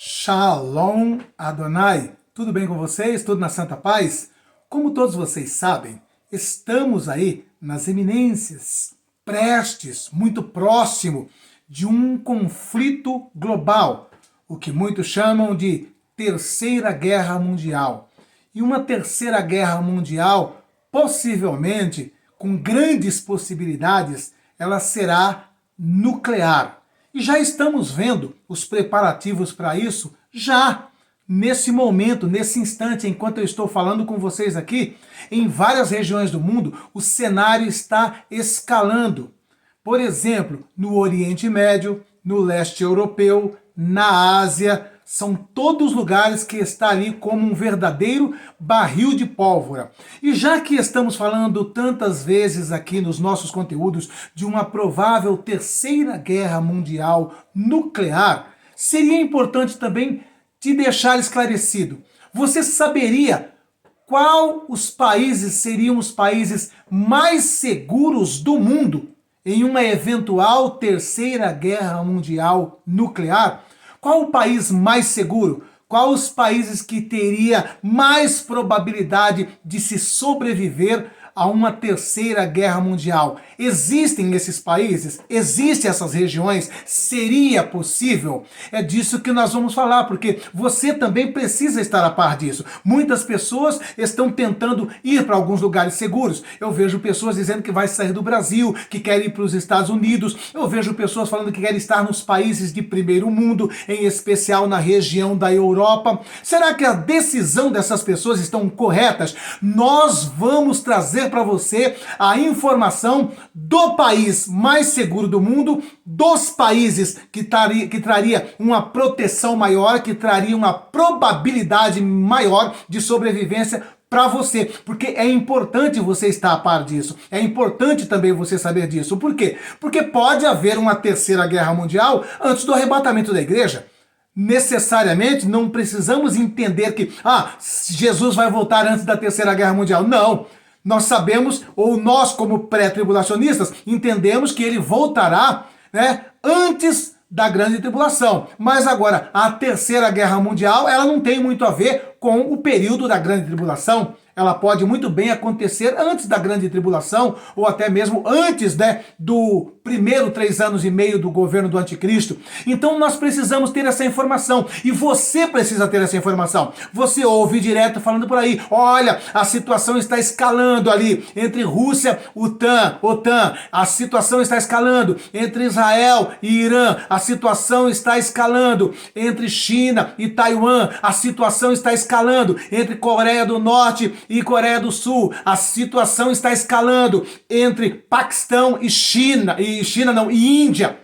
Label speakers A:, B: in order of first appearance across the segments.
A: Shalom Adonai, tudo bem com vocês? Tudo na santa paz? Como todos vocês sabem, estamos aí nas eminências, prestes, muito próximo de um conflito global, o que muitos chamam de Terceira Guerra Mundial. E uma Terceira Guerra Mundial, possivelmente, com grandes possibilidades, ela será nuclear. E já estamos vendo os preparativos para isso, já nesse momento, nesse instante, enquanto eu estou falando com vocês aqui, em várias regiões do mundo, o cenário está escalando. Por exemplo, no Oriente Médio, no leste europeu, na Ásia, são todos lugares que está ali como um verdadeiro barril de pólvora. E já que estamos falando tantas vezes aqui nos nossos conteúdos de uma provável terceira guerra mundial nuclear, seria importante também te deixar esclarecido. Você saberia qual os países seriam os países mais seguros do mundo em uma eventual terceira guerra mundial nuclear? Qual o país mais seguro? Qual os países que teria mais probabilidade de se sobreviver a uma terceira guerra mundial? Existem esses países? Existem essas regiões? Seria possível? É disso que nós vamos falar, porque você também precisa estar a par disso. Muitas pessoas estão tentando ir para alguns lugares seguros. Eu vejo pessoas dizendo que vai sair do Brasil, que querem ir para os Estados Unidos. Eu vejo pessoas falando que querem estar nos países de primeiro mundo, em especial na região da Europa. Será que a decisão dessas pessoas estão corretas? Nós vamos trazer para você a informação do país mais seguro do mundo, dos países que traria uma proteção maior, que traria uma probabilidade maior de sobrevivência para você, porque é importante você estar a par disso, é importante também você saber disso. Por quê? Porque pode haver uma terceira guerra mundial antes do arrebatamento da igreja. Necessariamente não precisamos entender que Jesus vai voltar antes da terceira guerra mundial. Não. Nós sabemos, ou nós como pré-tribulacionistas, entendemos que ele voltará, antes da grande tribulação. Mas agora, a terceira guerra mundial, ela não tem muito a ver com o período da grande tribulação. Ela pode muito bem acontecer antes da grande tribulação, ou até mesmo antes, do primeiro 3 anos e meio do governo do anticristo. Então nós precisamos ter essa informação, e você precisa ter essa informação. Você ouve direto falando por aí, olha, a situação está escalando ali, entre Rússia, OTAN, a situação está escalando, entre Israel e Irã, a situação está escalando, entre China e Taiwan, a situação está escalando, entre Coreia do Norte e Coreia do Sul, a situação está escalando entre Paquistão e Índia,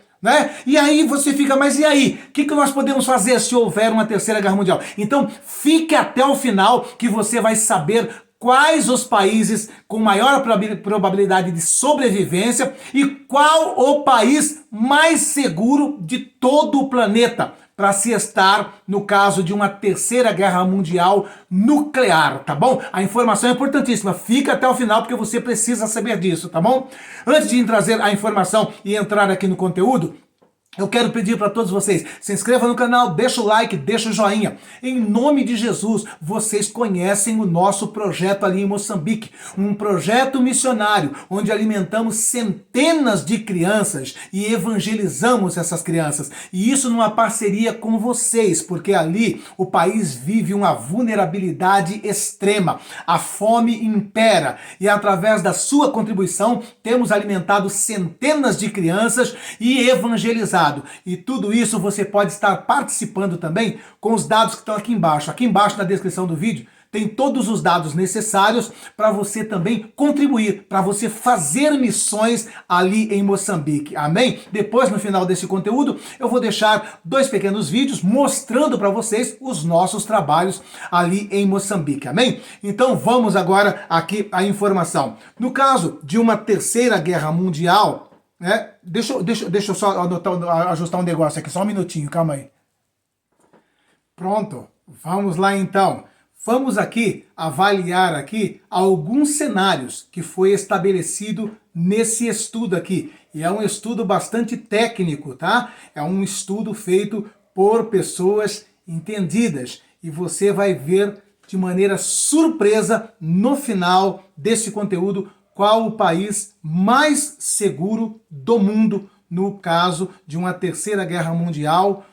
A: E aí você fica, mas e aí? O que nós podemos fazer se houver uma terceira guerra mundial? Então fique até o final que você vai saber quais os países com maior probabilidade de sobrevivência e qual o país mais seguro de todo o planeta para se estar no caso de uma terceira guerra mundial nuclear, tá bom? A informação é importantíssima, fica até o final porque você precisa saber disso, tá bom? Antes de trazer a informação e entrar aqui no conteúdo, eu quero pedir para todos vocês, se inscreva no canal, deixa o like, deixa o joinha. Em nome de Jesus, vocês conhecem o nosso projeto ali em Moçambique, um projeto missionário, onde alimentamos centenas de crianças e evangelizamos essas crianças. E isso numa parceria com vocês, porque ali o país vive uma vulnerabilidade extrema. A fome impera e através da sua contribuição temos alimentado centenas de crianças e evangelizado. E tudo isso você pode estar participando também com os dados que estão aqui embaixo. Aqui embaixo na descrição do vídeo tem todos os dados necessários para você também contribuir, para você fazer missões ali em Moçambique. Amém? Depois, no final desse conteúdo, eu vou deixar 2 pequenos vídeos mostrando para vocês os nossos trabalhos ali em Moçambique. Amém? Então vamos agora aqui à informação. No caso de uma terceira guerra mundial, deixa eu só ajustar um negócio aqui, só um minutinho, calma aí. Pronto, vamos lá então. Vamos aqui avaliar aqui alguns cenários que foi estabelecido nesse estudo aqui. E é um estudo bastante técnico, tá? É um estudo feito por pessoas entendidas. E você vai ver de maneira surpresa no final desse conteúdo qual o país mais seguro do mundo no caso de uma terceira guerra mundial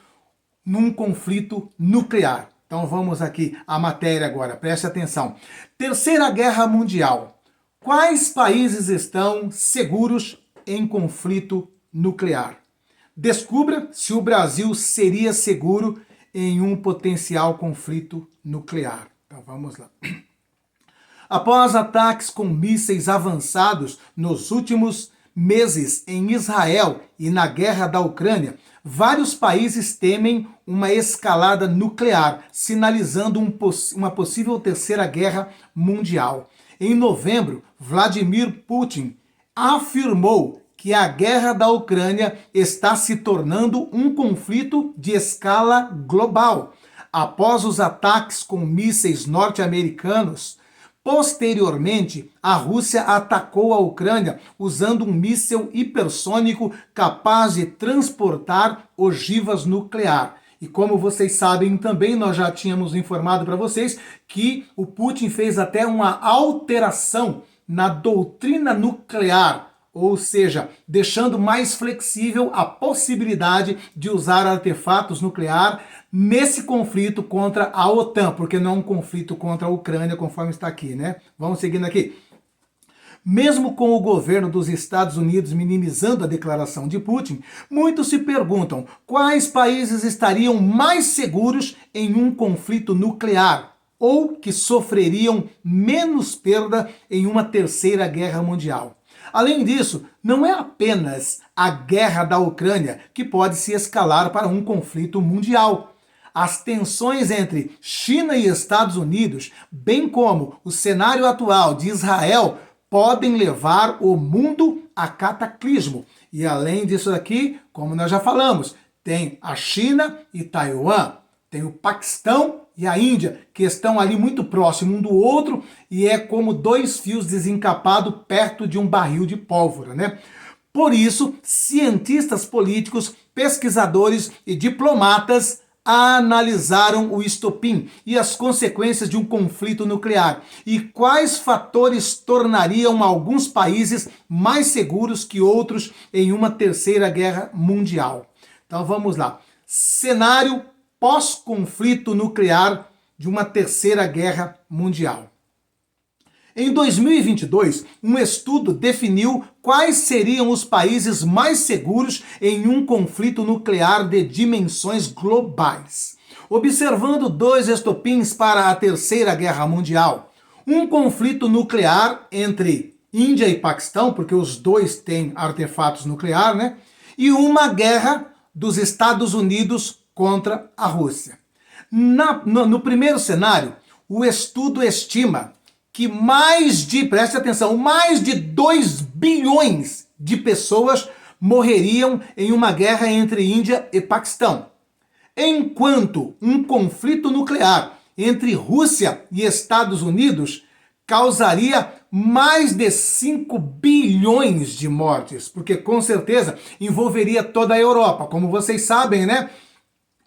A: num conflito nuclear. Então vamos aqui à matéria agora, preste atenção. Terceira Guerra Mundial. Quais países estão seguros em conflito nuclear? Descubra se o Brasil seria seguro em um potencial conflito nuclear. Então vamos lá. Após ataques com mísseis avançados nos últimos meses em Israel e na guerra da Ucrânia, vários países temem uma escalada nuclear, sinalizando uma possível terceira guerra mundial. Em novembro, Vladimir Putin afirmou que a guerra da Ucrânia está se tornando um conflito de escala global. Após os ataques com mísseis norte-americanos, posteriormente, a Rússia atacou a Ucrânia usando um míssil hipersônico capaz de transportar ogivas nuclear. E como vocês sabem também, nós já tínhamos informado para vocês que o Putin fez até uma alteração na doutrina nuclear, ou seja, deixando mais flexível a possibilidade de usar artefatos nucleares nesse conflito contra a OTAN, porque não é um conflito contra a Ucrânia, conforme está aqui, né? Vamos seguindo aqui. Mesmo com o governo dos Estados Unidos minimizando a declaração de Putin, muitos se perguntam quais países estariam mais seguros em um conflito nuclear ou que sofreriam menos perda em uma terceira guerra mundial. Além disso, não é apenas a guerra da Ucrânia que pode se escalar para um conflito mundial. As tensões entre China e Estados Unidos, bem como o cenário atual de Israel, podem levar o mundo a cataclismo. E além disso aqui, como nós já falamos, tem a China e Taiwan, tem o Paquistão e a Índia, que estão ali muito próximos um do outro e é como dois fios desencapados perto de um barril de pólvora, né? Por isso, cientistas políticos, pesquisadores e diplomatas analisaram o estopim e as consequências de um conflito nuclear e quais fatores tornariam alguns países mais seguros que outros em uma terceira guerra mundial. Então vamos lá. Cenário pós-conflito nuclear de uma terceira guerra mundial. Em 2022, um estudo definiu quais seriam os países mais seguros em um conflito nuclear de dimensões globais. Observando dois estopins para a Terceira Guerra Mundial, um conflito nuclear entre Índia e Paquistão, porque os dois têm artefatos nucleares, né? E uma guerra dos Estados Unidos contra a Rússia. No primeiro cenário, o estudo estima que preste atenção, mais de 2 bilhões de pessoas morreriam em uma guerra entre Índia e Paquistão. Enquanto um conflito nuclear entre Rússia e Estados Unidos causaria mais de 5 bilhões de mortes, porque com certeza envolveria toda a Europa. Como vocês sabem, né?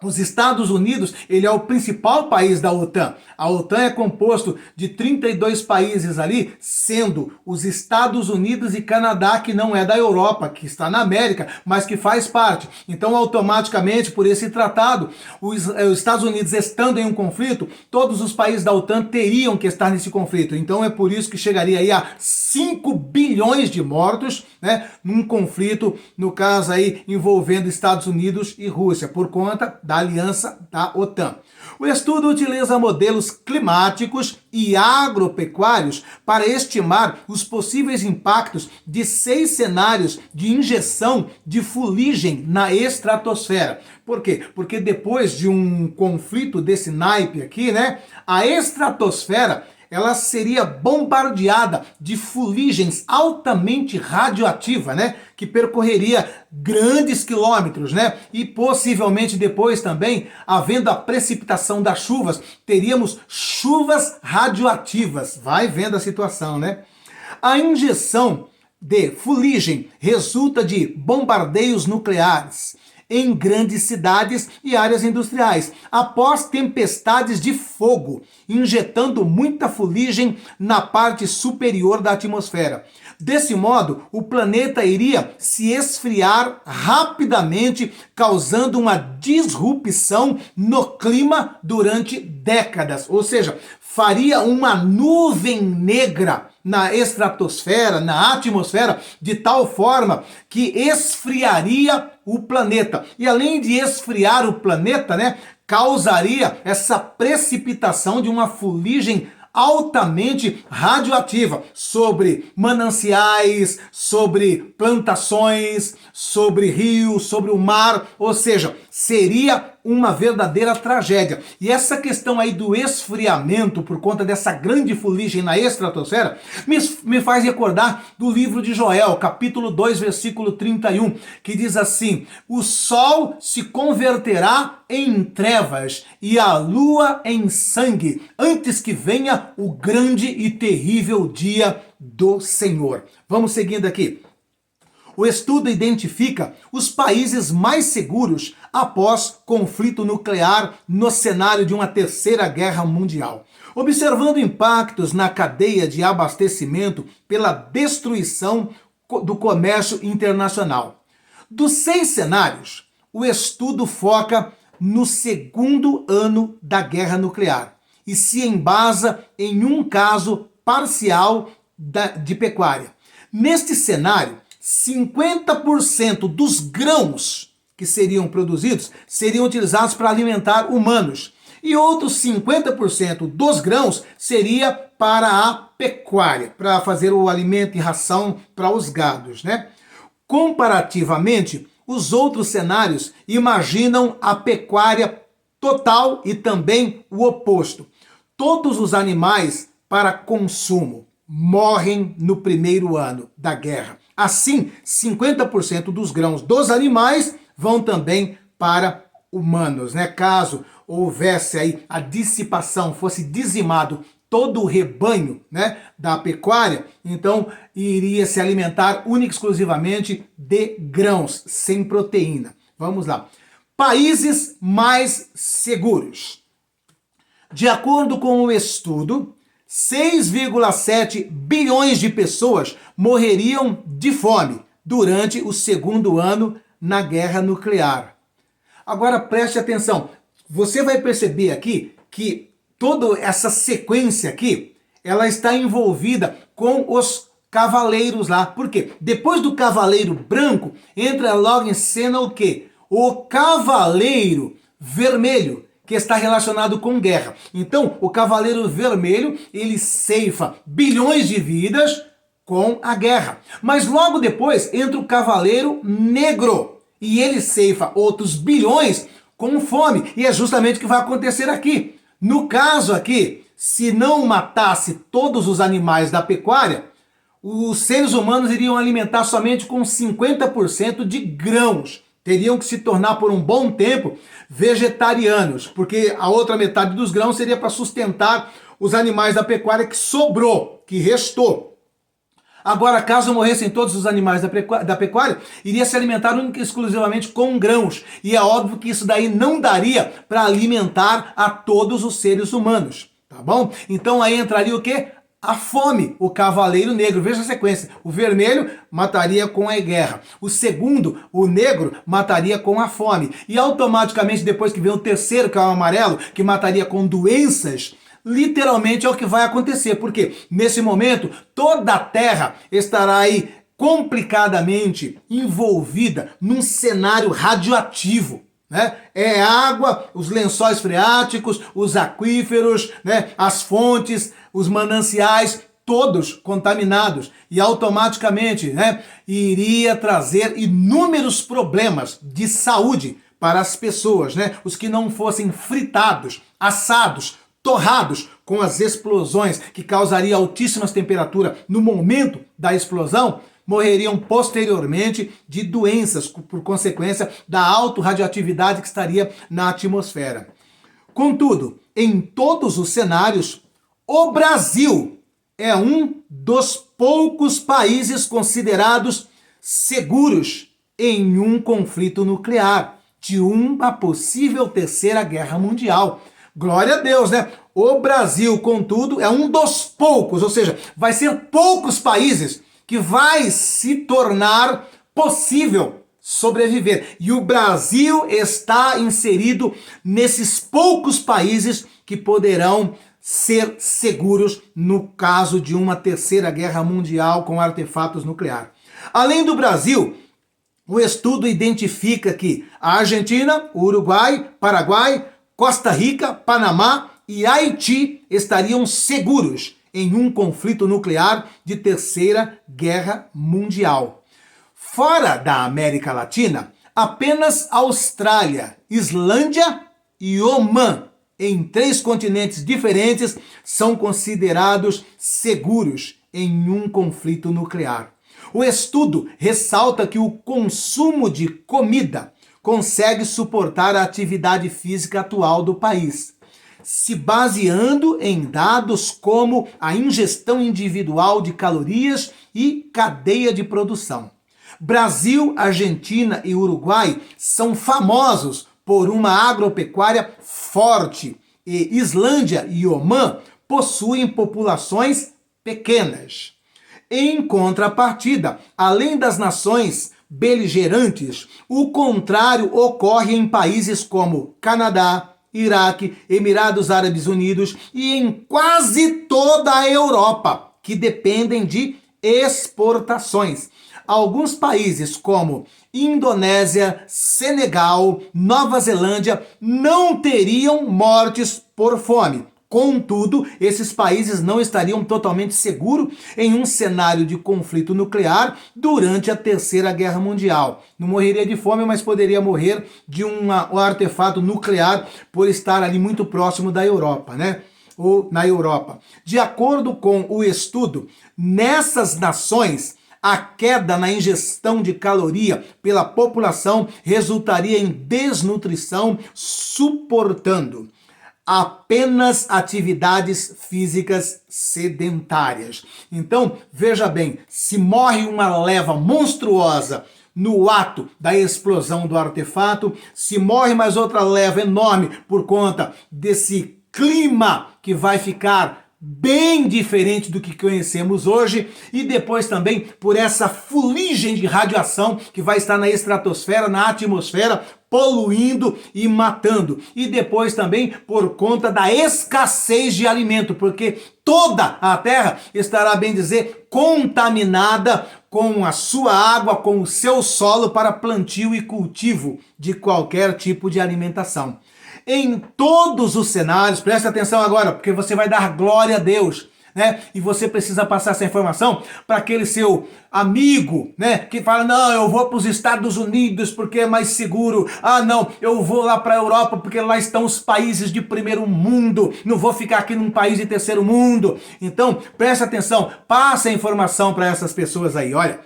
A: Os Estados Unidos, ele é o principal país da OTAN. A OTAN é composto de 32 países ali, sendo os Estados Unidos e Canadá, que não é da Europa, que está na América, mas que faz parte. Então, automaticamente, por esse tratado, os Estados Unidos estando em um conflito, todos os países da OTAN teriam que estar nesse conflito. Então, é por isso que chegaria aí a 5 bilhões de mortos, né, num conflito, no caso aí, envolvendo Estados Unidos e Rússia, por conta da aliança da OTAN. O estudo utiliza modelos climáticos e agropecuários para estimar os possíveis impactos de 6 cenários de injeção de fuligem na estratosfera. Por quê? Porque depois de um conflito desse naipe aqui, né, a estratosfera ela seria bombardeada de fuligens altamente radioativa, né? Que percorreria grandes quilômetros, né? E possivelmente depois também, havendo a precipitação das chuvas, teríamos chuvas radioativas. Vai vendo a situação, né? A injeção de fuligem resulta de bombardeios nucleares. em grandes cidades e áreas industriais, após tempestades de fogo, injetando muita fuligem na parte superior da atmosfera. Desse modo, o planeta iria se esfriar rapidamente, causando uma disrupção no clima durante décadas, ou seja, faria uma nuvem negra na estratosfera, na atmosfera, de tal forma que esfriaria o planeta. E além de esfriar o planeta, né, causaria essa precipitação de uma fuligem altamente radioativa sobre mananciais, sobre plantações, sobre rios, sobre o mar, ou seja, seria uma verdadeira tragédia. E essa questão aí do esfriamento por conta dessa grande fuligem na estratosfera me faz recordar do livro de Joel, capítulo 2, versículo 31, que diz assim: o sol se converterá em trevas e a lua em sangue, antes que venha o grande e terrível dia do Senhor. Vamos seguindo aqui. O estudo identifica os países mais seguros após conflito nuclear no cenário de uma terceira guerra mundial, observando impactos na cadeia de abastecimento pela destruição do comércio internacional. Dos 6 cenários, o estudo foca no segundo ano da guerra nuclear e se embasa em um caso parcial de pecuária. Neste cenário, 50% dos grãos que seriam produzidos seriam utilizados para alimentar humanos e outros 50% dos grãos seria para a pecuária, para fazer o alimento e ração para os gados, né? Comparativamente, os outros cenários imaginam a pecuária total e também o oposto. Todos os animais para consumo morrem no primeiro ano da guerra. Assim, 50% dos grãos dos animais vão também para humanos, né? Caso houvesse aí a dissipação, fosse dizimado todo o rebanho, né, da pecuária, então iria se alimentar única e exclusivamente de grãos, sem proteína. Vamos lá. Países mais seguros. De acordo com o estudo, 6,7 bilhões de pessoas morreriam de fome durante o segundo ano na guerra nuclear. Agora preste atenção, você vai perceber aqui que toda essa sequência aqui, ela está envolvida com os cavaleiros lá. Por quê? Depois do cavaleiro branco, entra logo em cena o quê? O cavaleiro vermelho, que está relacionado com guerra. Então, o Cavaleiro Vermelho, ele ceifa bilhões de vidas com a guerra. Mas logo depois entra o Cavaleiro Negro, e ele ceifa outros bilhões com fome. E é justamente o que vai acontecer aqui. No caso aqui, se não matasse todos os animais da pecuária, os seres humanos iriam alimentar somente com 50% de grãos. Teriam que se tornar por um bom tempo vegetarianos, porque a outra metade dos grãos seria para sustentar os animais da pecuária que sobrou, que restou. Agora, caso morressem todos os animais da pecuária, iria se alimentar única e exclusivamente com grãos. E é óbvio que isso daí não daria para alimentar a todos os seres humanos, tá bom? Então aí entraria o quê? A fome, o Cavaleiro Negro. Veja a sequência. O vermelho mataria com a guerra. O segundo, o negro, mataria com a fome. E automaticamente, depois que vem o terceiro, que é o amarelo, que mataria com doenças, literalmente é o que vai acontecer. Porque nesse momento, toda a Terra estará aí complicadamente envolvida num cenário radioativo. Né? É água, os lençóis freáticos, os aquíferos, né? As fontes, os mananciais, todos contaminados. E automaticamente, né, iria trazer inúmeros problemas de saúde para as pessoas, né? Os que não fossem fritados, assados, torrados com as explosões que causariam altíssimas temperaturas no momento da explosão, morreriam posteriormente de doenças por consequência da alta radioatividade que estaria na atmosfera. Contudo, em todos os cenários, o Brasil é um dos poucos países considerados seguros em um conflito nuclear. de uma possível terceira guerra mundial. Glória a Deus, né? O Brasil, contudo, é um dos poucos, ou seja, vai ser poucos países que vai se tornar possível sobreviver. E o Brasil está inserido nesses poucos países que poderão ser seguros no caso de uma terceira guerra mundial com artefatos nucleares. Além do Brasil, o estudo identifica que a Argentina, o Uruguai, Paraguai, Costa Rica, Panamá e Haiti estariam seguros em um conflito nuclear de terceira guerra mundial. Fora da América Latina, apenas Austrália, Islândia e Omã, em 3 continentes diferentes, são considerados seguros em um conflito nuclear. O estudo ressalta que o consumo de comida consegue suportar a atividade física atual do país, se baseando em dados como a ingestão individual de calorias e cadeia de produção. Brasil, Argentina e Uruguai são famosos por uma agropecuária forte e Islândia e Omã possuem populações pequenas. Em contrapartida, além das nações beligerantes, o contrário ocorre em países como Canadá, Iraque, Emirados Árabes Unidos e em quase toda a Europa, que dependem de exportações. Alguns países como Indonésia, Senegal, Nova Zelândia não teriam mortes por fome. Contudo, esses países não estariam totalmente seguros em um cenário de conflito nuclear durante a Terceira Guerra Mundial. Não morreria de fome, mas poderia morrer de um artefato nuclear por estar ali muito próximo da Europa, né? Ou na Europa. De acordo com o estudo, nessas nações, a queda na ingestão de caloria pela população resultaria em desnutrição, suportando apenas atividades físicas sedentárias. Então, veja bem, se morre uma leva monstruosa no ato da explosão do artefato, se morre mais outra leva enorme por conta desse clima que vai ficar bem diferente do que conhecemos hoje, e depois também por essa fuligem de radiação que vai estar na estratosfera, na atmosfera, poluindo e matando. E depois também por conta da escassez de alimento, porque toda a Terra estará, bem dizer, contaminada com a sua água, com o seu solo para plantio e cultivo de qualquer tipo de alimentação. Em todos os cenários, preste atenção agora, porque você vai dar glória a Deus, né? E você precisa passar essa informação para aquele seu amigo, né? Que fala, não, eu vou para os Estados Unidos porque é mais seguro. Ah, não, eu vou lá para a Europa porque lá estão os países de primeiro mundo. Não vou ficar aqui num país de terceiro mundo. Então, preste atenção, passa a informação para essas pessoas aí. Olha,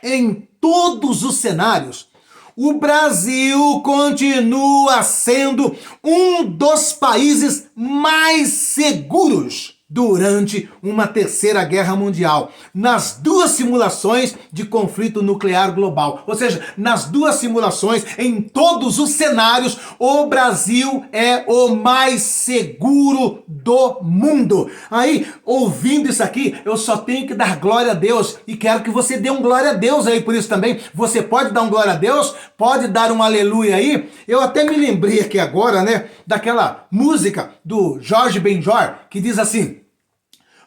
A: em todos os cenários, o Brasil continua sendo um dos países mais seguros durante uma terceira guerra mundial, nas 2 simulações de conflito nuclear global. Ou seja, nas 2 simulações, em todos os cenários, o Brasil é o mais seguro do mundo. Aí, ouvindo isso aqui, eu só tenho que dar glória a Deus, e quero que você dê um glória a Deus aí por isso também. Você pode dar um glória a Deus, pode dar um aleluia aí. Eu até me lembrei aqui agora, né, daquela música do Jorge Benjor, que diz assim: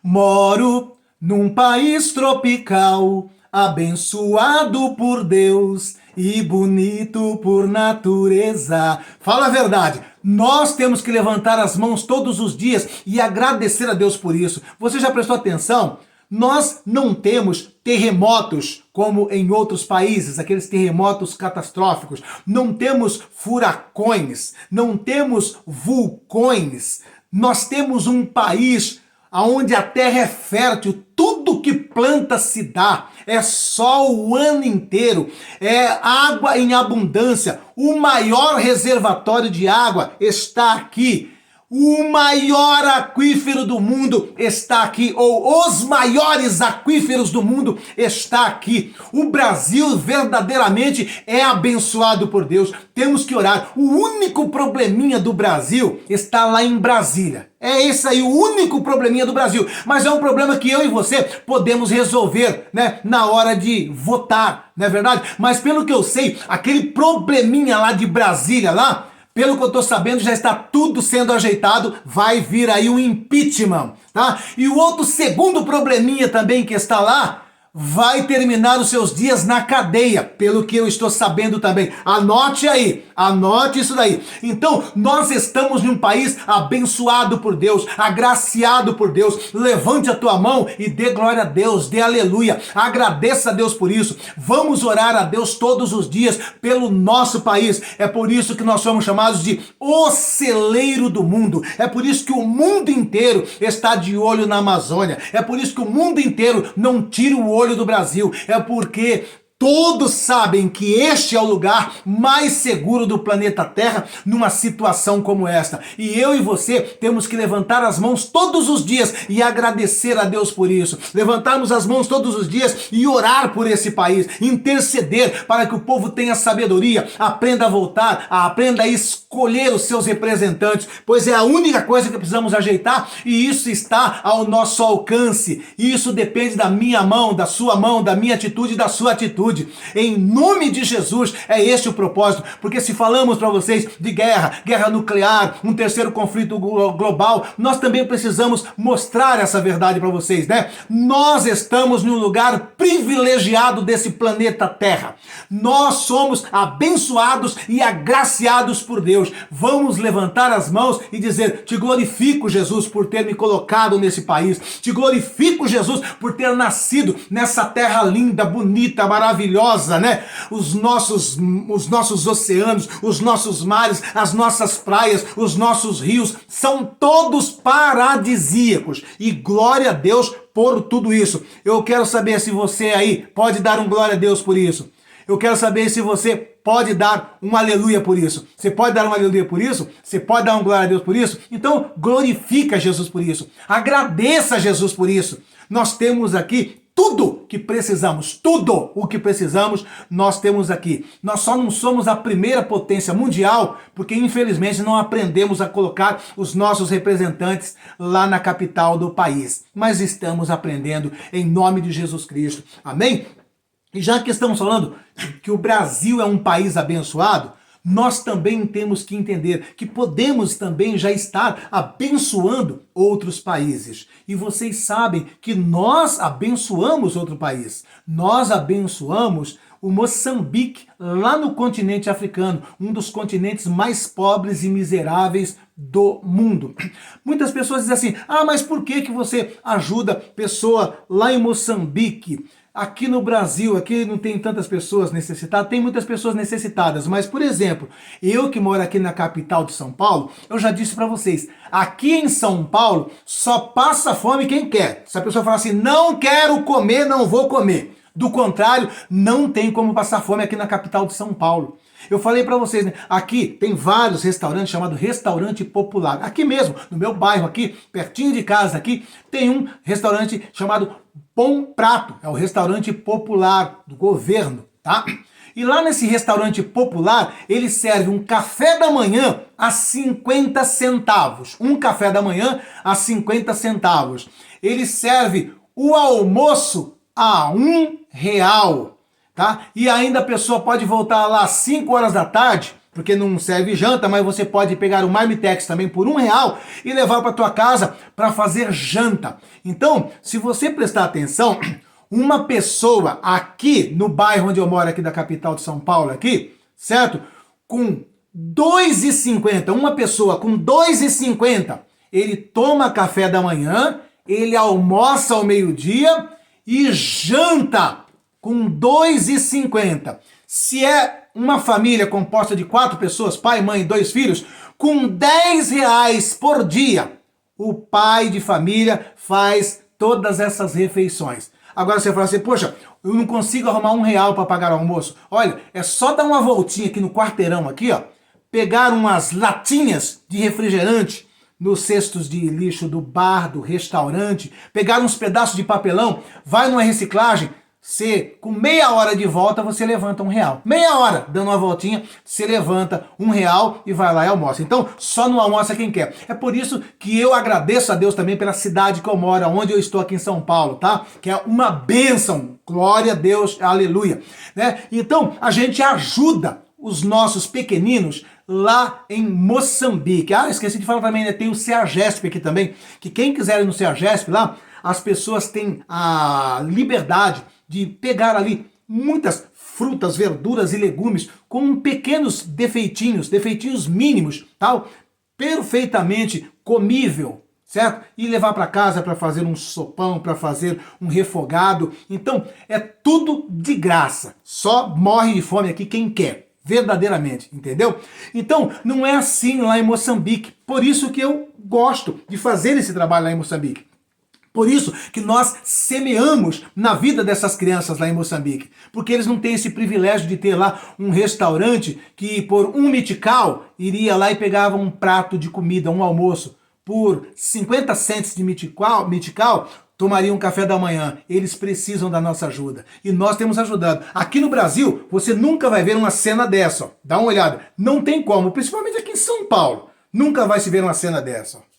A: moro num país tropical, abençoado por Deus e bonito por natureza. Fala a verdade, nós temos que levantar as mãos todos os dias e agradecer a Deus por isso. Você já prestou atenção? Nós não temos terremotos como em outros países, aqueles terremotos catastróficos. Não temos furacões, não temos vulcões. Nós temos um país onde a terra é fértil, tudo que planta se dá, é sol o ano inteiro, é água em abundância, o maior reservatório de água está aqui. O maior aquífero do mundo está aqui, ou os maiores aquíferos do mundo está aqui. O Brasil verdadeiramente é abençoado por Deus. Temos que orar. O único probleminha do Brasil está lá em Brasília. É esse aí o único probleminha do Brasil. Mas é um problema que eu e você podemos resolver, né, na hora de votar, não é verdade? Mas pelo que eu sei, aquele probleminha lá de Brasília lá, pelo que eu tô sabendo, já está tudo sendo ajeitado, vai vir aí um impeachment, tá? E o outro segundo probleminha também que está lá, vai terminar os seus dias na cadeia, pelo que eu estou sabendo também. Anote aí, anote isso daí. Então, nós estamos em um país abençoado por Deus, agraciado por Deus. Levante a tua mão e dê glória a Deus, dê aleluia. Agradeça a Deus por isso. Vamos orar a Deus todos os dias pelo nosso país. É por isso que nós somos chamados de o celeiro do mundo. É por isso que o mundo inteiro está de olho na Amazônia. É por isso que o mundo inteiro não tira o olho do Brasil. É porque todos sabem que este é o lugar mais seguro do planeta Terra numa situação como esta. E eu e você temos que levantar as mãos todos os dias e agradecer a Deus por isso. Levantarmos as mãos todos os dias e orar por esse país. Interceder para que o povo tenha sabedoria, aprenda a voltar, aprenda a escolher os seus representantes, pois é a única coisa que precisamos ajeitar e isso está ao nosso alcance. Isso depende da minha mão, da sua mão, da minha atitude e da sua atitude. Em nome de Jesus, é este o propósito, porque se falamos para vocês de guerra nuclear, um terceiro conflito global, nós também precisamos mostrar essa verdade para vocês, né? Nós estamos num lugar privilegiado desse planeta Terra. Nós somos abençoados e agraciados por Deus. Vamos levantar as mãos e dizer: te glorifico, Jesus, por ter me colocado nesse país. Te glorifico, Jesus, por ter nascido nessa terra linda, bonita, maravilhosa, né? Os nossos oceanos, os nossos mares, as nossas praias, os nossos rios, são todos paradisíacos. E glória a Deus por tudo isso. Eu quero saber se você aí pode dar um glória a Deus por isso. Eu quero saber se você pode dar um aleluia por isso. Você pode dar um aleluia por isso? Você pode dar um glória a Deus por isso? Então glorifica Jesus por isso. Agradeça a Jesus por isso. Nós temos aqui tudo que precisamos, tudo o que precisamos, nós temos aqui. Nós só não somos a primeira potência mundial, porque infelizmente não aprendemos a colocar os nossos representantes lá na capital do país. Mas estamos aprendendo em nome de Jesus Cristo. Amém? E já que estamos falando que o Brasil é um país abençoado, nós também temos que entender que podemos também já estar abençoando outros países. E vocês sabem que nós abençoamos outro país. Nós abençoamos o Moçambique, lá no continente africano, um dos continentes mais pobres e miseráveis do mundo. Muitas pessoas dizem assim: ah, mas por que você ajuda pessoa lá em Moçambique? Aqui no Brasil, aqui não tem tantas pessoas necessitadas, tem muitas pessoas necessitadas, mas, por exemplo, eu que moro aqui na capital de São Paulo, eu já disse para vocês, aqui em São Paulo só passa fome quem quer. Se a pessoa falar assim, não quero comer, não vou comer. Do contrário, não tem como passar fome aqui na capital de São Paulo. Eu falei para vocês, né? Aqui tem vários restaurantes chamados Restaurante Popular. Aqui mesmo, no meu bairro aqui, pertinho de casa aqui, tem um restaurante chamado Bom Prato. É o restaurante popular do governo, tá? E lá nesse restaurante popular, ele serve um café da manhã a 50 centavos. Um café da manhã a 50 centavos. Ele serve o almoço a R$1. Tá? E ainda a pessoa pode voltar lá às 5 horas da tarde, porque não serve janta, mas você pode pegar o Marmitex também por R$1 e levar para tua casa para fazer janta. Então, se você prestar atenção, uma pessoa aqui no bairro onde eu moro, aqui da capital de São Paulo, aqui, certo? Com R$2,50, uma pessoa com R$2,50, ele toma café da manhã, ele almoça ao meio-dia e janta com R$2,50. Se é uma família composta de 4 pessoas, pai, mãe e 2 filhos, com R$10 por dia, o pai de família faz todas essas refeições. Agora você fala assim, poxa, eu não consigo arrumar R$1 para pagar o almoço. Olha, é só dar uma voltinha aqui no quarteirão, aqui, ó, pegar umas latinhas de refrigerante, nos cestos de lixo do bar, do restaurante, pegar uns pedaços de papelão, vai numa reciclagem, você, com meia hora de volta, você levanta R$1. Meia hora, dando uma voltinha, você levanta R$1 e vai lá e almoça. Então, só não almoça quem quer. É por isso que eu agradeço a Deus também pela cidade que eu moro, onde eu estou aqui em São Paulo, tá? Que é uma bênção. Glória a Deus, aleluia. Né? Então, a gente ajuda os nossos pequeninos lá em Moçambique. Ah, esqueci de falar também, né? Tem o CEAGESP aqui também, que quem quiser ir no CEAGESP lá, as pessoas têm a liberdade de pegar ali muitas frutas, verduras e legumes com pequenos defeitinhos mínimos, tal, perfeitamente comível, certo? E levar para casa para fazer um sopão, para fazer um refogado. Então, é tudo de graça. Só morre de fome aqui quem quer, verdadeiramente, entendeu? Então, não é assim lá em Moçambique. Por isso que eu gosto de fazer esse trabalho lá em Moçambique. Por isso que nós semeamos na vida dessas crianças lá em Moçambique. Porque eles não têm esse privilégio de ter lá um restaurante que por R$1 iria lá e pegava um prato de comida, um almoço. Por 50 cents de mitical, tomaria um café da manhã. Eles precisam da nossa ajuda. E nós temos ajudado. Aqui no Brasil, você nunca vai ver uma cena dessa. Ó. Dá uma olhada. Não tem como, principalmente aqui em São Paulo. Nunca vai se ver uma cena dessa. Ó.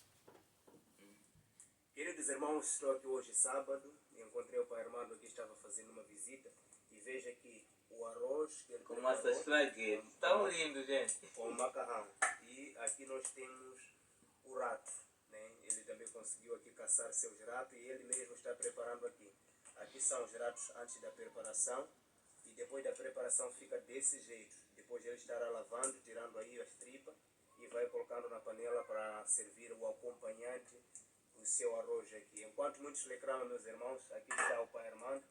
B: Estou aqui hoje sábado, encontrei o pai Armando que estava fazendo uma visita e veja aqui o arroz que ele
C: com massa esplaguete, tão lindo, gente.
B: Com o macarrão. E aqui nós temos o rato, né? Ele também conseguiu aqui caçar seus ratos e ele mesmo está preparando aqui. Aqui são os ratos antes da preparação e depois da preparação fica desse jeito. Depois ele estará lavando, tirando aí as tripas e vai colocando na panela para servir o acompanhante o seu arroz aqui. Enquanto muitos reclamam, meus irmãos, aqui está o pai Armando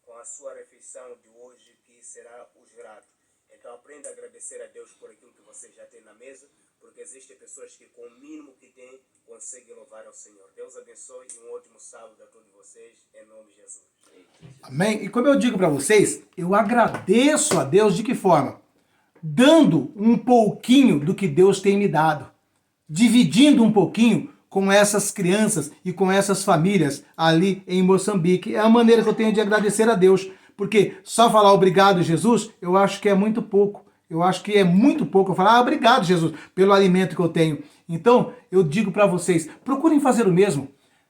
B: com a sua refeição de hoje, que será os ratos. Então aprenda a agradecer a Deus por aquilo que você já tem na mesa, porque existem pessoas que com o mínimo que têm, conseguem louvar ao Senhor. Deus abençoe e um ótimo sábado a todos vocês, em nome de Jesus.
A: Amém? E como eu digo para vocês, eu agradeço a Deus de que forma? Dando um pouquinho do que Deus tem me dado. Dividindo um pouquinho com essas crianças e com essas famílias ali em Moçambique. É a maneira que eu tenho de agradecer a Deus, porque só falar obrigado, Jesus, eu acho que é muito pouco. Eu acho que é muito pouco eu falar obrigado, Jesus, pelo alimento que eu tenho. Então, eu digo para vocês, procurem fazer o mesmo.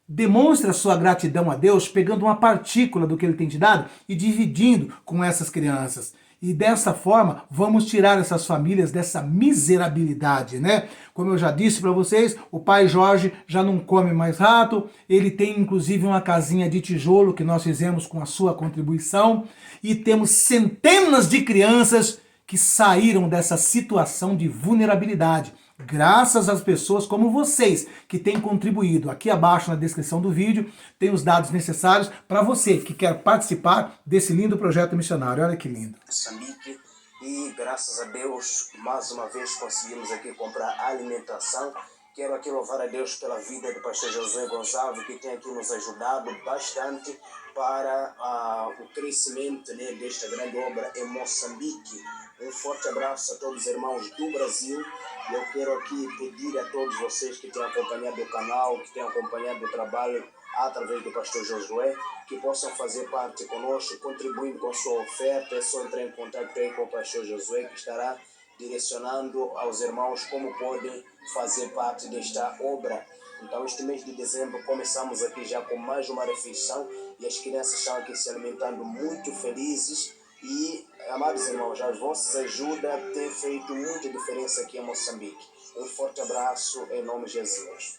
A: Demonstre a sua gratidão a Deus pegando uma partícula do que Ele tem te dado e dividindo com essas crianças. E dessa forma, vamos tirar essas famílias dessa miserabilidade, né? Como eu já disse para vocês, o pai Jorge já não come mais rato, ele tem inclusive uma casinha de tijolo que nós fizemos com a sua contribuição, e temos centenas de crianças que saíram dessa situação de vulnerabilidade, graças às pessoas como vocês que têm contribuído. Aqui abaixo na descrição do vídeo tem os dados necessários para você que quer participar desse lindo projeto missionário. Olha que lindo.
B: Moçambique, e graças a Deus mais uma vez conseguimos aqui comprar alimentação. Quero aqui louvar a Deus pela vida do pastor Josué Gonçalves, que tem aqui nos ajudado bastante para o crescimento, né, desta grande obra em Moçambique. Um forte abraço a todos os irmãos do Brasil. E eu quero aqui pedir a todos vocês que têm acompanhado o canal, que têm acompanhado o trabalho através do pastor Josué, que possam fazer parte conosco, contribuindo com a sua oferta. É só entrar em contato aí com o pastor Josué, que estará direcionando aos irmãos como podem fazer parte desta obra. Então, este mês de dezembro, começamos aqui já com mais uma refeição e as crianças estão aqui se alimentando muito felizes. E, amados irmãos, as vossas ajudas têm feito muita diferença aqui em Moçambique. Um forte abraço em nome de Jesus.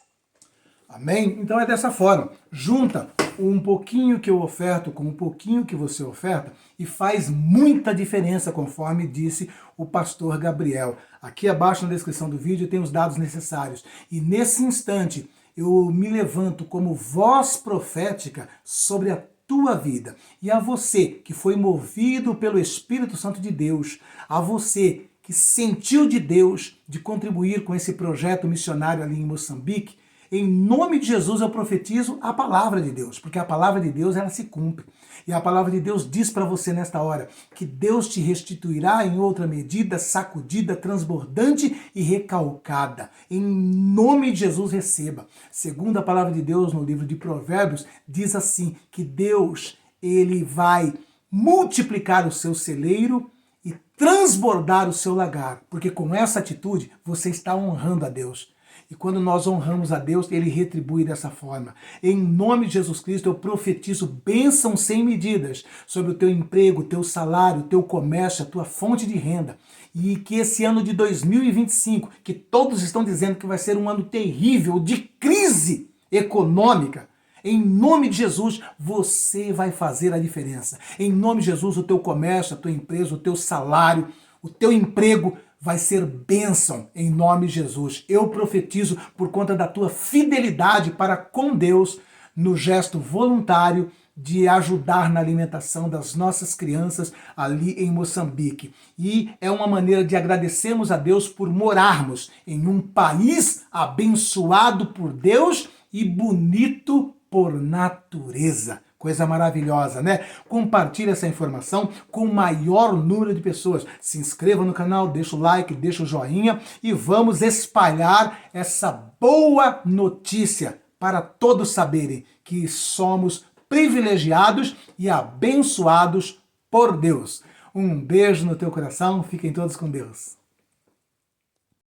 A: Amém? Então é dessa forma. Junta um pouquinho que eu oferto com um pouquinho que você oferta e faz muita diferença, conforme disse o pastor Gabriel. Aqui abaixo na descrição do vídeo tem os dados necessários. E nesse instante eu me levanto como voz profética sobre a tua vida. E a você que foi movido pelo Espírito Santo de Deus, a você que sentiu de Deus de contribuir com esse projeto missionário ali em Moçambique, Em nome de Jesus eu profetizo a palavra de Deus, porque a palavra de Deus ela se cumpre. E a palavra de Deus diz para você nesta hora que Deus te restituirá em outra medida, sacudida, transbordante e recalcada. Em nome de Jesus receba. Segundo a palavra de Deus no livro de Provérbios, diz assim, que Deus, ele vai multiplicar o seu celeiro e transbordar o seu lagar, porque com essa atitude você está honrando a Deus. E quando nós honramos a Deus, Ele retribui dessa forma. Em nome de Jesus Cristo, eu profetizo bênção sem medidas sobre o teu emprego, o teu salário, o teu comércio, a tua fonte de renda. E que esse ano de 2025, que todos estão dizendo que vai ser um ano terrível, de crise econômica, em nome de Jesus, você vai fazer a diferença. Em nome de Jesus, o teu comércio, a tua empresa, o teu salário, o teu emprego vai ser bênção em nome de Jesus. Eu profetizo por conta da tua fidelidade para com Deus no gesto voluntário de ajudar na alimentação das nossas crianças ali em Moçambique. E é uma maneira de agradecermos a Deus por morarmos em um país abençoado por Deus e bonito por natureza. Coisa maravilhosa, né? Compartilhe essa informação com o maior número de pessoas. Se inscreva no canal, deixa o like, deixa o joinha e vamos espalhar essa boa notícia para todos saberem que somos privilegiados e abençoados por Deus. Um beijo no teu coração, fiquem todos com Deus.